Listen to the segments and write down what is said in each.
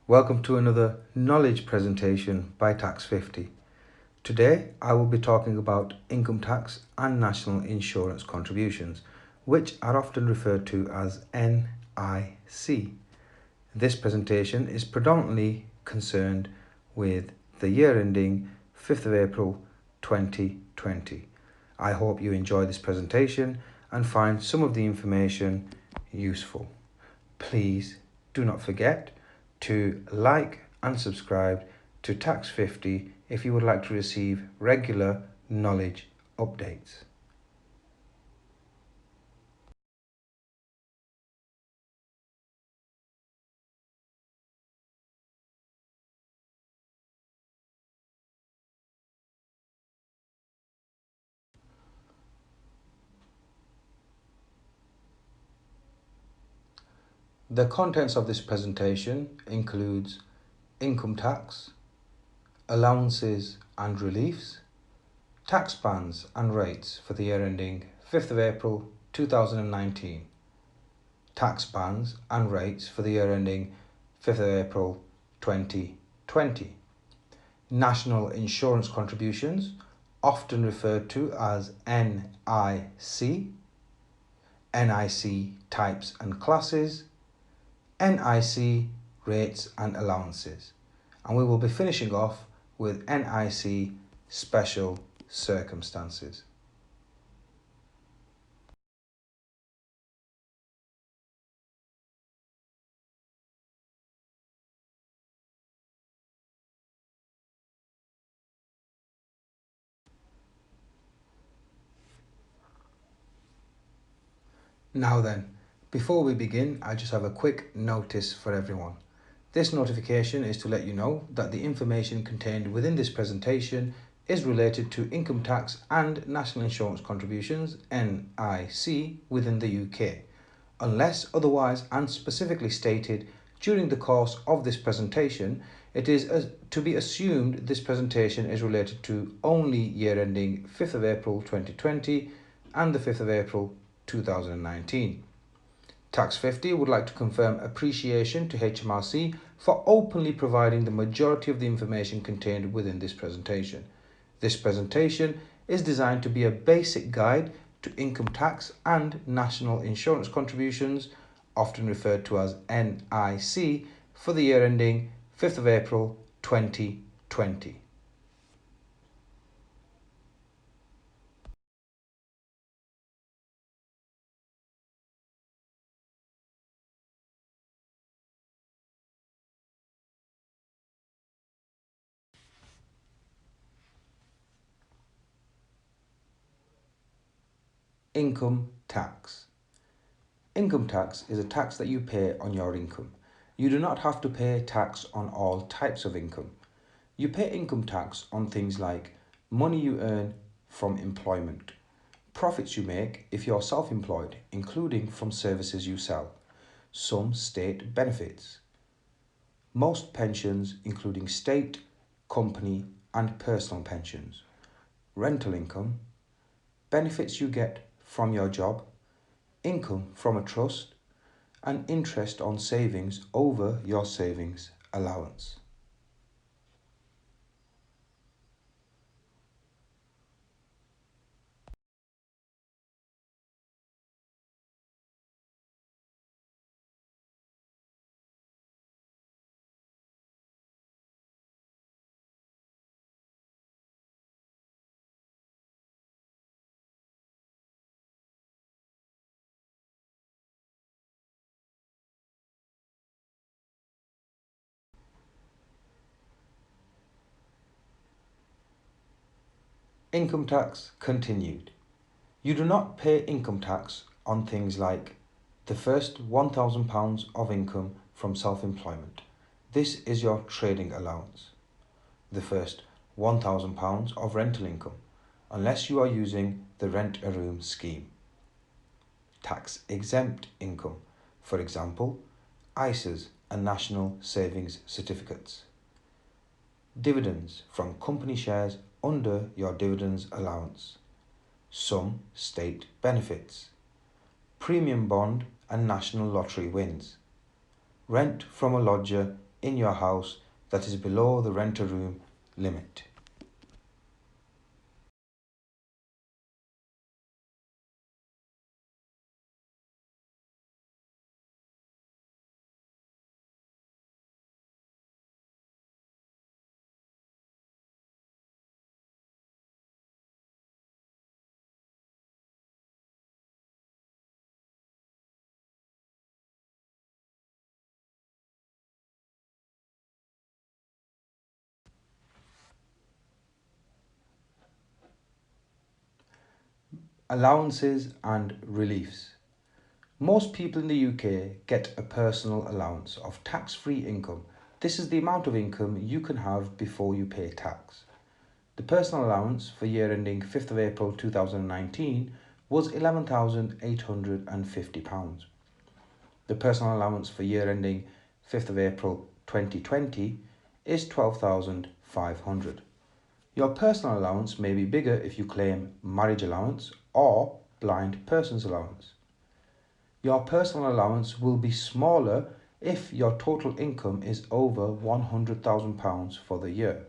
Welcome to another knowledge presentation by Tax 50. Today I will be talking about income tax and national insurance contributions, which are often referred to as N.I.C. This presentation is predominantly concerned with the year ending 5th of April 2020. I hope you enjoy this presentation and find some of the information useful. Please do not forget to like and subscribe to Tax 50 if you would like to receive regular knowledge updates. The contents of this presentation includes income tax, allowances and reliefs, tax bands and rates for the year ending 5th of April 2019, tax bands and rates for the year ending 5th of April 2020, national insurance contributions, often referred to as N.I.C, N.I.C types and classes, N.I.C rates and allowances, and we will be finishing off with N.I.C special circumstances. Now then, before we begin, I just have a quick notice for everyone. This notification is to let you know that the information contained within this presentation is related to income tax and national insurance contributions (NIC) within the UK, unless otherwise and specifically stated during the course of this presentation. It is to be assumed this presentation is related to only year ending 5th of April 2020 and the 5th of April 2019. Tax 50 would like to confirm appreciation to HMRC for openly providing the majority of the information contained within this presentation. This presentation is designed to be a basic guide to income tax and national insurance contributions, often referred to as NIC, for the year ending 5th of April 2020. Income tax. Income tax is a tax that you pay on your income. You do not have to pay tax on all types of income. You pay income tax on things like money you earn from employment, profits you make if you're self-employed, including from services you sell, some state benefits, most pensions including state, company and personal pensions, rental income, benefits you get from your job, income from a trust, and interest on savings over your savings allowance. Income tax continued. You do not pay income tax on things like the first £1,000 of income from self-employment. This is your trading allowance. The first £1,000 of rental income, unless you are using the rent-a-room scheme. Tax exempt income, for example, ISAs and national savings certificates. Dividends from company shares under your dividends allowance. Some state benefits. Premium bond and national lottery wins. Rent from a lodger in your house that is below the renter room limit. Allowances and reliefs. Most people in the UK get a personal allowance of tax-free income. This is the amount of income you can have before you pay tax. The personal allowance for year ending 5th of April 2019 was £11,850. The personal allowance for year ending 5th of April 2020 is £12,500. Your personal allowance may be bigger if you claim marriage allowance or blind person's allowance. Your personal allowance will be smaller if your total income is over £100,000 for the year.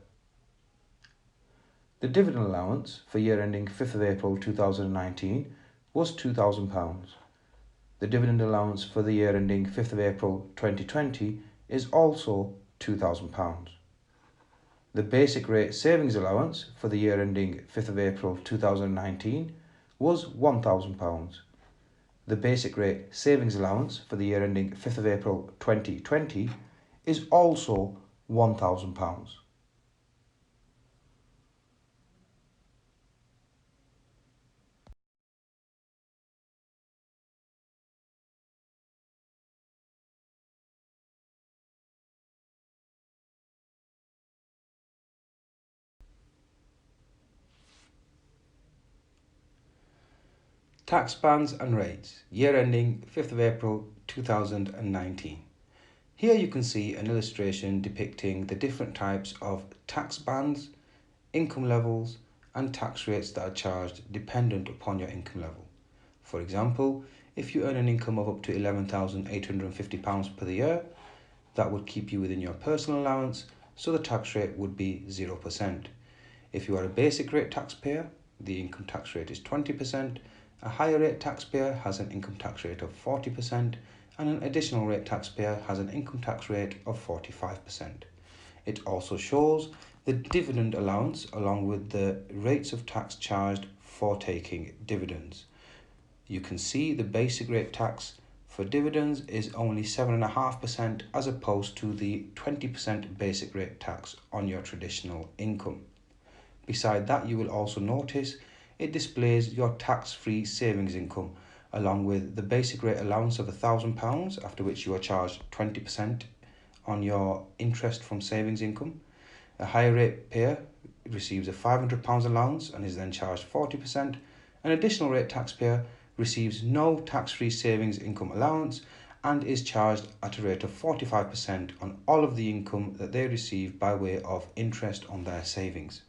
The dividend allowance for year ending 5th of April 2019 was £2,000. The dividend allowance for the year ending 5th of April 2020 is also £2,000. The basic rate savings allowance for the year ending 5th of April 2019 was £1,000. The basic rate savings allowance for the year ending 5th of April 2020 is also £1,000. Tax bands and rates, year ending 5th of April 2019. Here you can see an illustration depicting the different types of tax bands, income levels, and tax rates that are charged dependent upon your income level. For example, if you earn an income of up to £11,850 per year, that would keep you within your personal allowance, so the tax rate would be 0%. If you are a basic rate taxpayer, the income tax rate is 20%. A higher rate taxpayer has an income tax rate of 40%, and an additional rate taxpayer has an income tax rate of 45%. It also shows the dividend allowance along with the rates of tax charged for taking dividends. You can see the basic rate tax for dividends is only 7.5% as opposed to the 20% basic rate tax on your traditional income. Beside that, you will also notice it displays your tax-free savings income along with the basic rate allowance of £1,000, after which you are charged 20% on your interest from savings income. A higher rate payer receives a £500 allowance and is then charged 40%. An additional rate taxpayer receives no tax-free savings income allowance and is charged at a rate of 45% on all of the income that they receive by way of interest on their savings.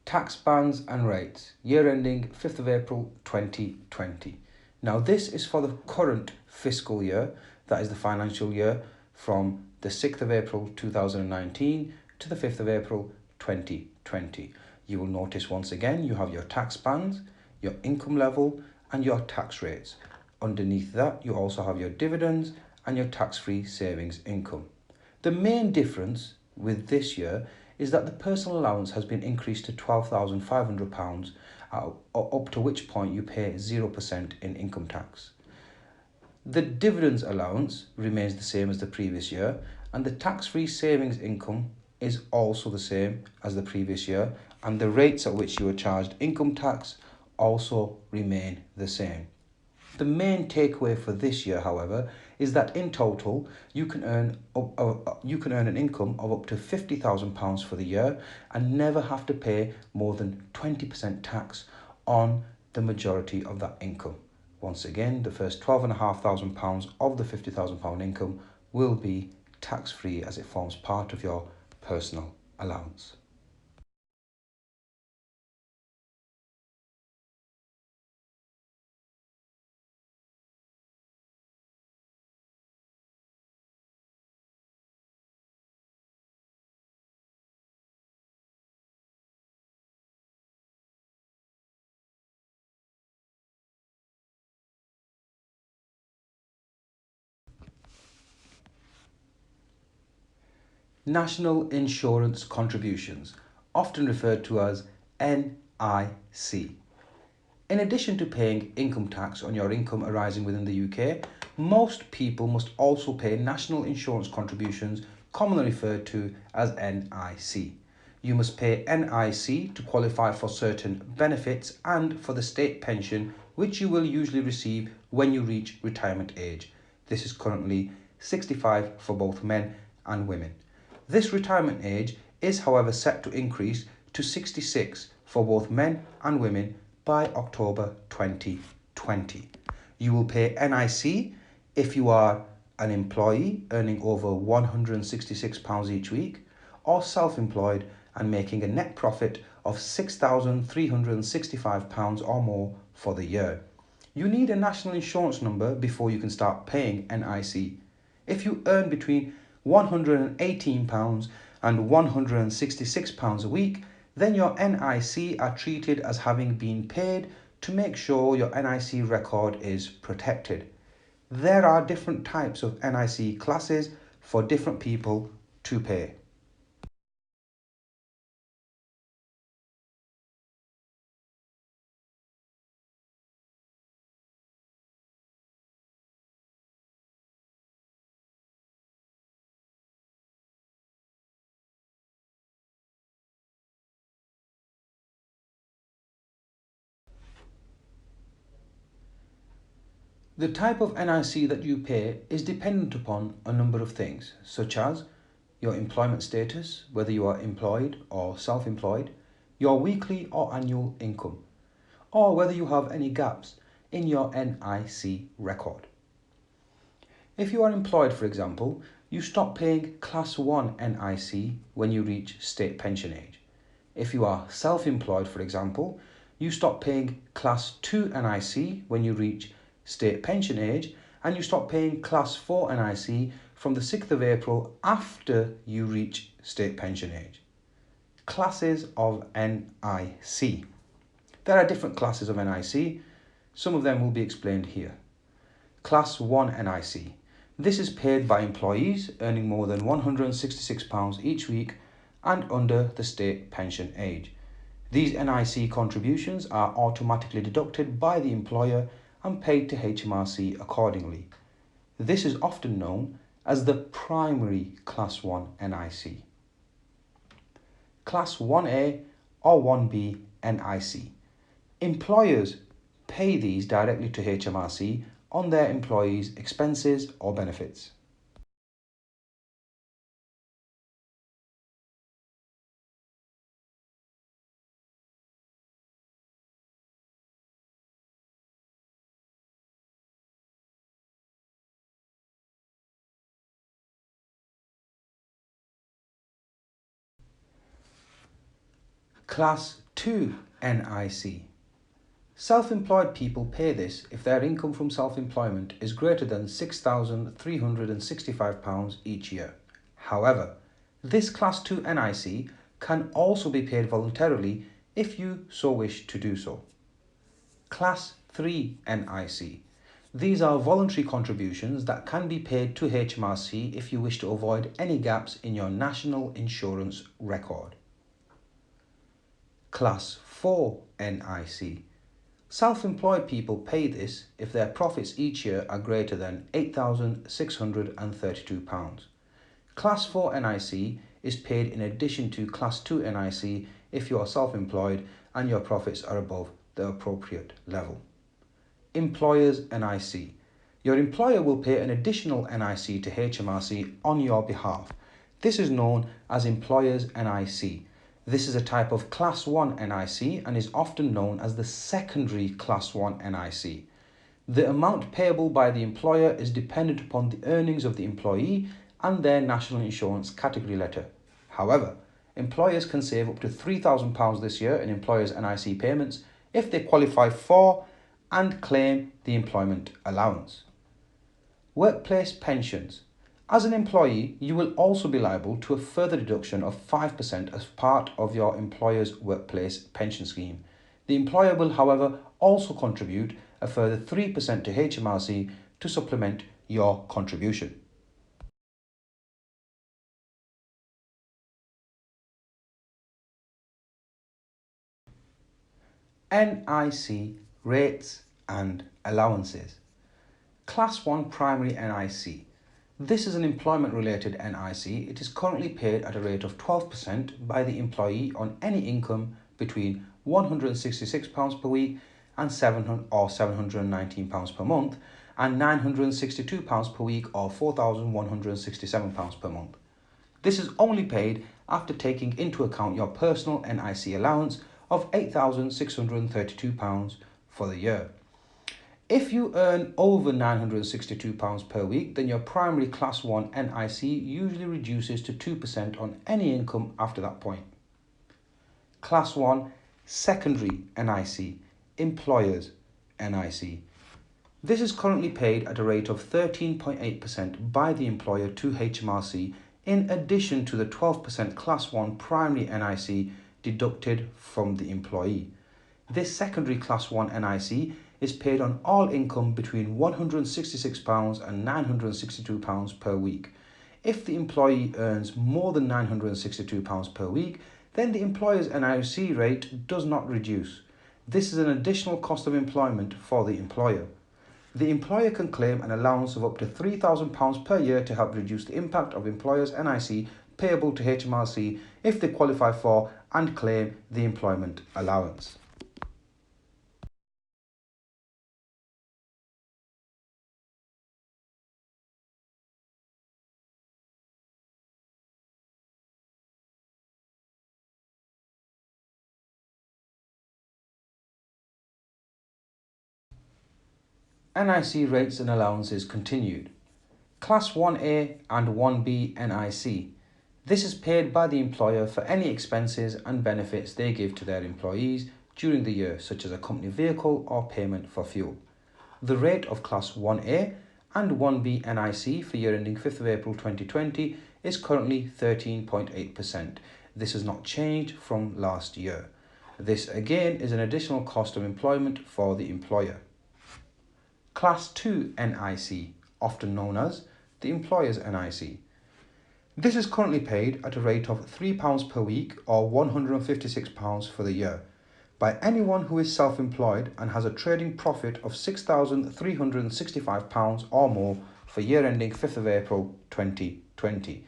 Tax bands and rates, year ending 5th of April 2020. Now this is for the current fiscal year, that is the financial year from the 6th of April 2019 to the 5th of April 2020. You will notice once again you have your tax bands, your income level and your tax rates. Underneath that you also have your dividends and your tax-free savings income. The main difference with this year is that the personal allowance has been increased to £12,500, up to which point you pay 0% in income tax. The dividends allowance remains the same as the previous year, and the tax-free savings income is also the same as the previous year, and the rates at which you are charged income tax also remain the same. The main takeaway for this year, however, is that in total you can earn an income of up to £50,000 for the year and never have to pay more than 20% tax on the majority of that income. Once again, the first £12,500 of the £50,000 income will be tax-free as it forms part of your personal allowance. National Insurance Contributions, often referred to as N.I.C. In addition to paying income tax on your income arising within the UK, most people must also pay national insurance contributions, commonly referred to as N.I.C. You must pay N.I.C to qualify for certain benefits and for the state pension, which you will usually receive when you reach retirement age. This is currently 65 for both men and women. This retirement age is, however, set to increase to 66 for both men and women by October 2020. You will pay N.I.C if you are an employee earning over £166 each week, or self-employed and making a net profit of £6,365 or more for the year. You need a national insurance number before you can start paying N.I.C. If you earn between £118 and £166 a week, then your N.I.C are treated as having been paid to make sure your N.I.C record is protected. There are different types of N.I.C classes for different people to pay. The type of N.I.C that you pay is dependent upon a number of things, such as your employment status, whether you are employed or self-employed, your weekly or annual income, or whether you have any gaps in your N.I.C record. If you are employed, for example, you stop paying Class 1 N.I.C when you reach state pension age. If you are self-employed, for example, you stop paying Class 2 N.I.C when you reach state pension age, and you stop paying Class 4 N.I.C from the 6th of April after you reach state pension age. Classes of N.I.C. There are different classes of N.I.C. Some of them will be explained here. Class 1 N.I.C. This is paid by employees earning more than £166 each week and under the state pension age. These N.I.C contributions are automatically deducted by the employer and paid to HMRC accordingly. This is often known as the primary Class 1 N.I.C. Class 1A or 1B N.I.C. Employers pay these directly to HMRC on their employees' expenses or benefits. Class 2 N.I.C. Self-employed people pay this if their income from self-employment is greater than £6,365 each year. However, this Class 2 N.I.C can also be paid voluntarily if you so wish to do so. Class 3 N.I.C. These are voluntary contributions that can be paid to HMRC if you wish to avoid any gaps in your national insurance record. Class 4 N.I.C. Self-employed people pay this if their profits each year are greater than £8,632. Class 4 N.I.C is paid in addition to Class 2 N.I.C if you are self-employed and your profits are above the appropriate level. Employers N.I.C. Your employer will pay an additional N.I.C to HMRC on your behalf. This is known as Employers N.I.C. This is a type of Class 1 N.I.C and is often known as the secondary Class 1 N.I.C. The amount payable by the employer is dependent upon the earnings of the employee and their national insurance category letter. However, employers can save up to £3,000 this year in employers' N.I.C payments if they qualify for and claim the employment allowance. Workplace pensions. As an employee, you will also be liable to a further deduction of 5% as part of your employer's workplace pension scheme. The employer will, however, also contribute a further 3% to HMRC to supplement your contribution. N.I.C. rates and allowances. Class 1 primary N.I.C. This is an employment-related N.I.C. It is currently paid at a rate of 12% by the employee on any income between £166 per week and £719 per month, and £962 per week or £4,167 per month. This is only paid after taking into account your personal N.I.C. allowance of £8,632 for the year. If you earn over £962 per week, then your primary Class 1 N.I.C. usually reduces to 2% on any income after that point. Class 1 secondary N.I.C. employer's N.I.C. This is currently paid at a rate of 13.8% by the employer to HMRC, in addition to the 12% Class 1 primary N.I.C. deducted from the employee. This secondary Class 1 N.I.C. is paid on all income between £166 and £962 per week. If the employee earns more than £962 per week, then the employer's N.I.C. rate does not reduce. This is an additional cost of employment for the employer. The employer can claim an allowance of up to £3,000 per year to help reduce the impact of employer's N.I.C. payable to HMRC if they qualify for and claim the employment allowance. N.I.C. rates and allowances continued. Class 1A and 1B N.I.C. This is paid by the employer for any expenses and benefits they give to their employees during the year, such as a company vehicle or payment for fuel. The rate of Class 1A and 1B N.I.C. for year ending 5th of April 2020 is currently 13.8%. This has not changed from last year. This again is an additional cost of employment for the employer. Class 2 N.I.C., often known as the employer's N.I.C. This is currently paid at a rate of £3 per week or £156 for the year by anyone who is self-employed and has a trading profit of £6,365 or more for year ending 5th of April 2020.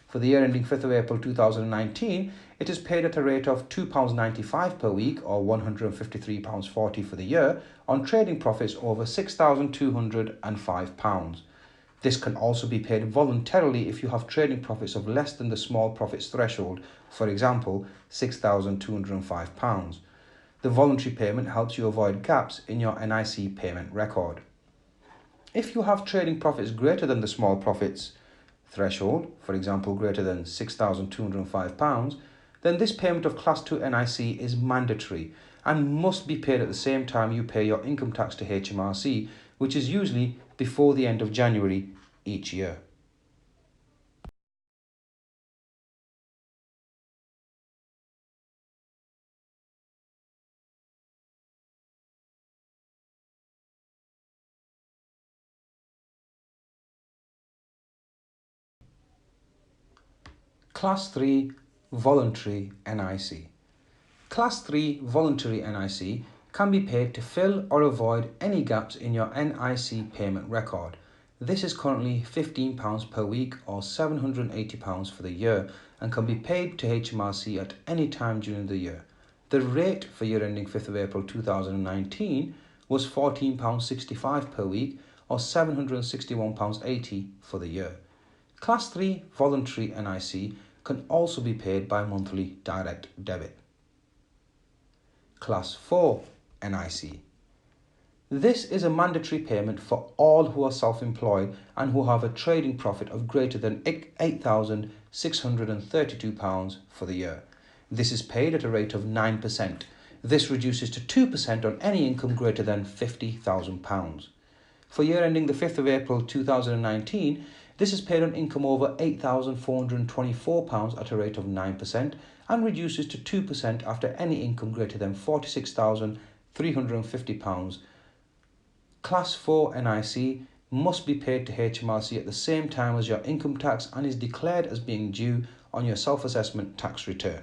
For the year ending 5th of April 2019, it is paid at a rate of £2.95 per week or £153.40 for the year on trading profits over £6,205. This can also be paid voluntarily if you have trading profits of less than the small profits threshold, for example, £6,205. The voluntary payment helps you avoid gaps in your N.I.C. payment record. If you have trading profits greater than the small profits threshold, for example greater than £6,205, then this payment of Class 2 N.I.C. is mandatory and must be paid at the same time you pay your income tax to HMRC, which is usually before the end of January each year. Class 3 Voluntary N.I.C. Class 3 Voluntary N.I.C. can be paid to fill or avoid any gaps in your N.I.C. payment record. This is currently £15 per week or £780 for the year and can be paid to HMRC at any time during the year. The rate for year ending 5th of April 2019 was £14.65 per week or £761.80 for the year. Class 3 Voluntary N.I.C. can also be paid by monthly direct debit. Class 4 N.I.C. This is a mandatory payment for all who are self-employed and who have a trading profit of greater than £8,632 for the year. This is paid at a rate of 9%. This reduces to 2% on any income greater than £50,000. For year ending the 5th of April 2019, this is paid on income over £8,424 at a rate of 9% and reduces to 2% after any income greater than £46,350. Class 4 N.I.C. must be paid to HMRC at the same time as your income tax and is declared as being due on your self-assessment tax return.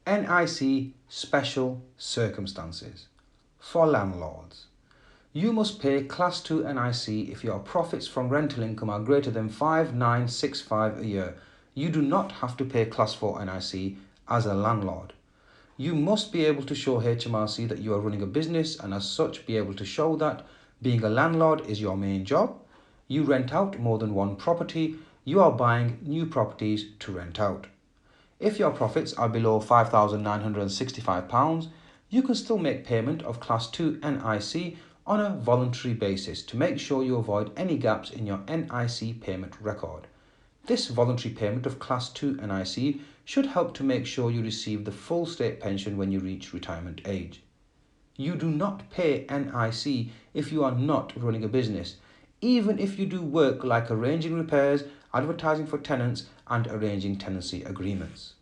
N.I.C. Special Circumstances for landlords. You must pay Class 2 N.I.C. if your profits from rental income are greater than 5,965 a year. You do not have to pay Class 4 N.I.C. as a landlord. You must be able to show HMRC that you are running a business and as such be able to show that being a landlord is your main job. You rent out more than one property. You are buying new properties to rent out. If your profits are below £5,965, you can still make payment of Class 2 N.I.C. on a voluntary basis to make sure you avoid any gaps in your N.I.C. payment record. This voluntary payment of Class 2 N.I.C. should help to make sure you receive the full state pension when you reach retirement age. You do not pay N.I.C. if you are not running a business, even if you do work like arranging repairs, advertising for tenants, and arranging tenancy agreements.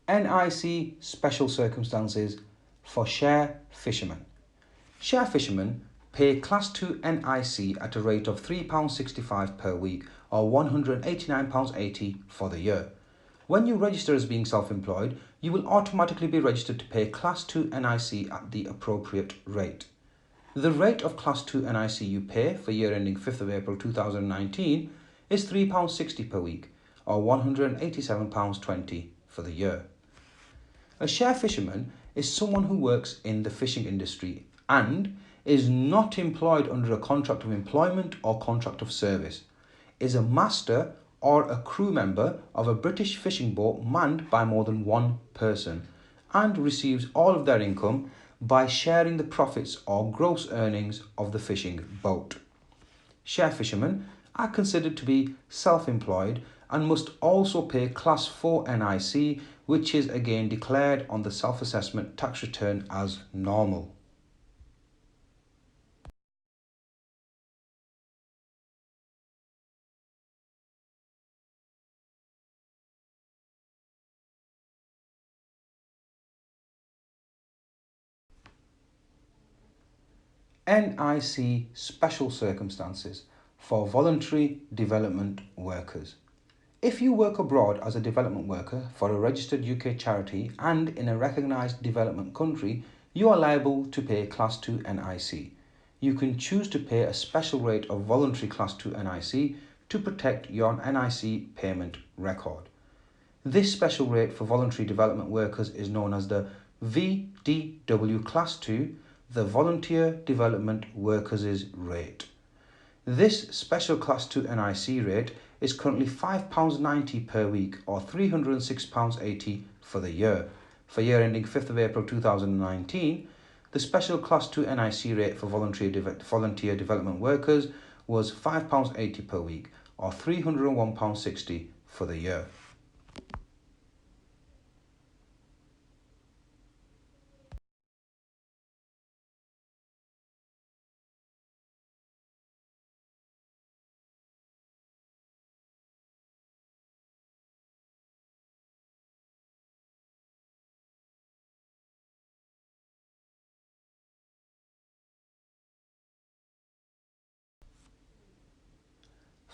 N.I.C. Special Circumstances for share fishermen. Share fishermen pay Class 2 N.I.C. at a rate of £3.65 per week or £189.80 for the year. When you register as being self-employed, you will automatically be registered to pay Class 2 N.I.C. at the appropriate rate. The rate of Class 2 N.I.C. you pay for year ending 5th of April 2019 is £3.60 per week or £187.20 for the year. A share fisherman is someone who works in the fishing industry and is not employed under a contract of employment or contract of service, is a master or a crew member of a British fishing boat manned by more than one person, and receives all of their income by sharing the profits or gross earnings of the fishing boat. Share fishermen are considered to be self-employed and must also pay Class 4 N.I.C., which is again declared on the self-assessment tax return as normal. N.I.C. Special Circumstances for voluntary development workers. If you work abroad as a development worker for a registered UK charity and in a recognised development country, you are liable to pay Class 2 N.I.C. You can choose to pay a special rate of voluntary Class 2 N.I.C. to protect your N.I.C. payment record. This special rate for voluntary development workers is known as the VDW Class 2, the Volunteer Development Workers' Rate. This special Class 2 N.I.C. rate is currently £5.90 per week or £306.80 for the year. For year ending 5th of April 2019, the special Class 2 N.I.C. rate for volunteer development workers was £5.80 per week or £301.60 for the year.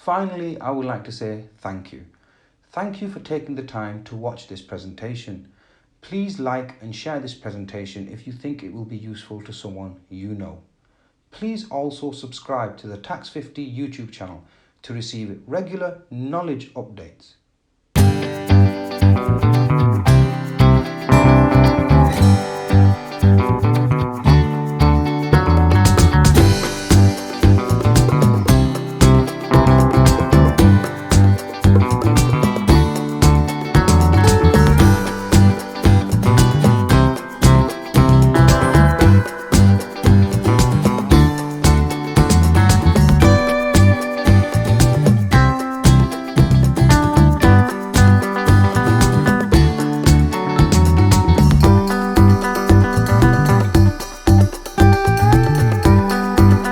Finally, I would like to say thank you. Thank you for taking the time to watch this presentation. Please like and share this presentation if you think it will be useful to someone you know. Please also subscribe to the Tax 50 YouTube channel to receive regular knowledge updates.